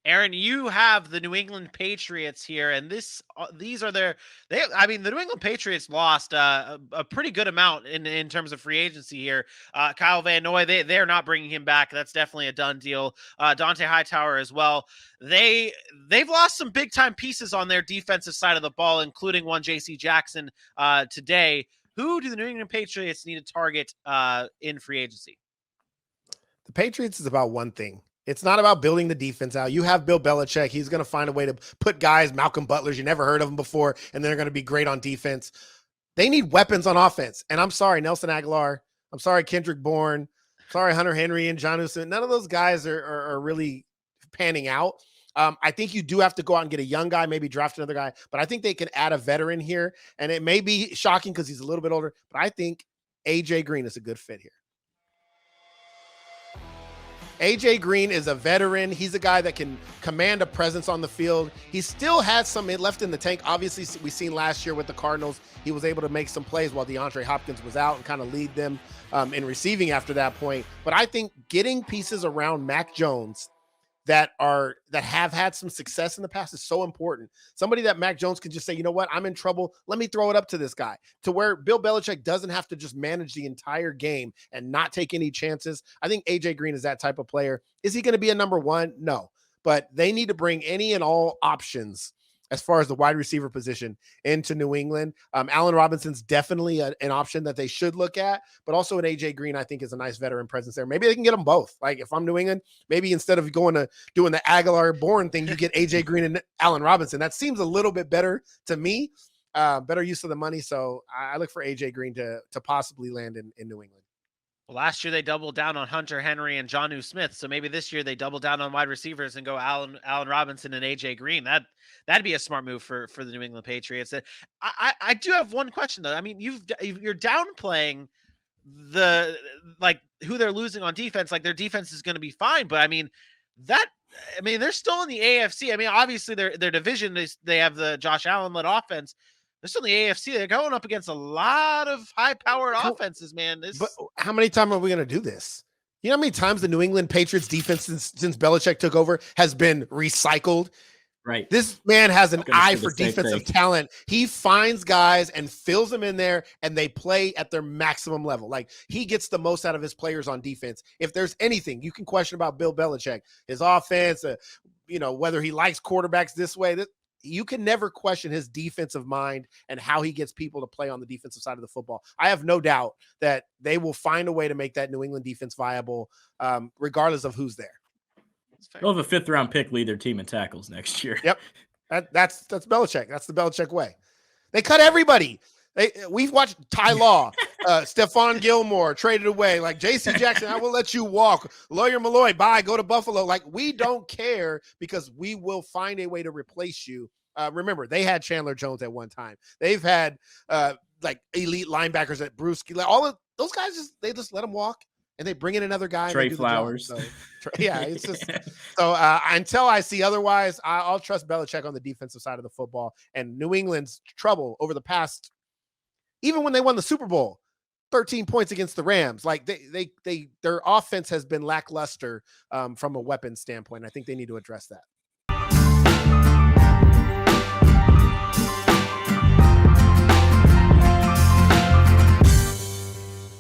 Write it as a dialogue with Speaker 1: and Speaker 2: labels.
Speaker 1: Aaron, you have the New England Patriots here, and these are I mean, the New England Patriots lost a pretty good amount in terms of free agency here. Kyle Van Noy, they're not bringing him back. That's definitely a done deal. Dante Hightower as well. They've lost some big time pieces on their defensive side of the ball, including one J.C. Jackson today. Who do the New England Patriots need to target in free agency?
Speaker 2: The Patriots is about one thing. It's not about building the defense out. You have Bill Belichick. He's going to find a way to put guys, Malcolm Butlers, you never heard of them before, and they're going to be great on defense. They need weapons on offense. And I'm sorry, Nelson Aguilar. I'm sorry, Kendrick Bourne. Sorry, Hunter Henry and John Newsom. None of those guys are really panning out. I think you do have to go out and get a young guy, maybe draft another guy, but I think they can add a veteran here. And it may be shocking because he's a little bit older, but I think AJ Green is a good fit here. AJ Green is a veteran. He's a guy that can command a presence on the field. He still has some left in the tank. Obviously, we seen last year with the Cardinals, he was able to make some plays while DeAndre Hopkins was out and kind of lead them in receiving after that point. But I think getting pieces around Mac Jones that have had some success in the past is so important. Somebody that Mac Jones can just say, you know what, I'm in trouble. Let me throw it up to this guy, to where Bill Belichick doesn't have to just manage the entire game and not take any chances. I think AJ Green is that type of player. Is he going to be a number one? No, but they need to bring any and all options as far as the wide receiver position into New England. Allen Robinson's definitely an option that they should look at, but also an AJ Green, I think, is a nice veteran presence there. Maybe they can get them both. Like if I'm New England, maybe instead of doing the Aguilar Bourne thing, you get AJ Green and Allen Robinson. That seems a little bit better to me, better use of the money. So I look for AJ Green to possibly land in New England.
Speaker 1: Well, last year they doubled down on Hunter Henry and Jonnu Smith, so maybe this year they double down on wide receivers and go Allen Robinson and AJ Green. That'd be a smart move for the New England Patriots. I do have one question though. I mean, you're downplaying who they're losing on defense. Like their defense is going to be fine, but I mean they're still in the AFC. I mean, obviously their division they have the Josh Allen led offense. They're still in the AFC. They're going up against a lot of high-powered offenses, man.
Speaker 2: But how many times are we going to do this? You know how many times the New England Patriots defense since Belichick took over has been recycled?
Speaker 3: Right.
Speaker 2: This man has an eye for defensive talent. He finds guys and fills them in there, and they play at their maximum level. Like, he gets the most out of his players on defense. If there's anything you can question about Bill Belichick, his offense, whether he likes quarterbacks this way, you can never question his defensive mind and how he gets people to play on the defensive side of the football. I have no doubt that they will find a way to make that New England defense viable, regardless of who's there.
Speaker 3: They'll have a 5th-round pick lead their team in tackles next year.
Speaker 2: Yep. That's Belichick. That's the Belichick way. They cut everybody. We've watched Ty Law, Stephon Gilmore traded away. Like J.C. Jackson, I will let you walk. Lawyer Malloy, bye, go to Buffalo. Like, we don't care because we will find a way to replace you. Remember, they had Chandler Jones at one time. They've had elite linebackers at Brewski. Like, all of those guys, they just let them walk. And they bring in another guy.
Speaker 3: Trey Flowers.
Speaker 2: So, yeah, it's just so until I see otherwise, I'll trust Belichick on the defensive side of the football. And New England's trouble over the past, even when they won the Super Bowl, 13 points against the Rams. Like their offense has been lackluster from a weapon standpoint. I think they need to address that.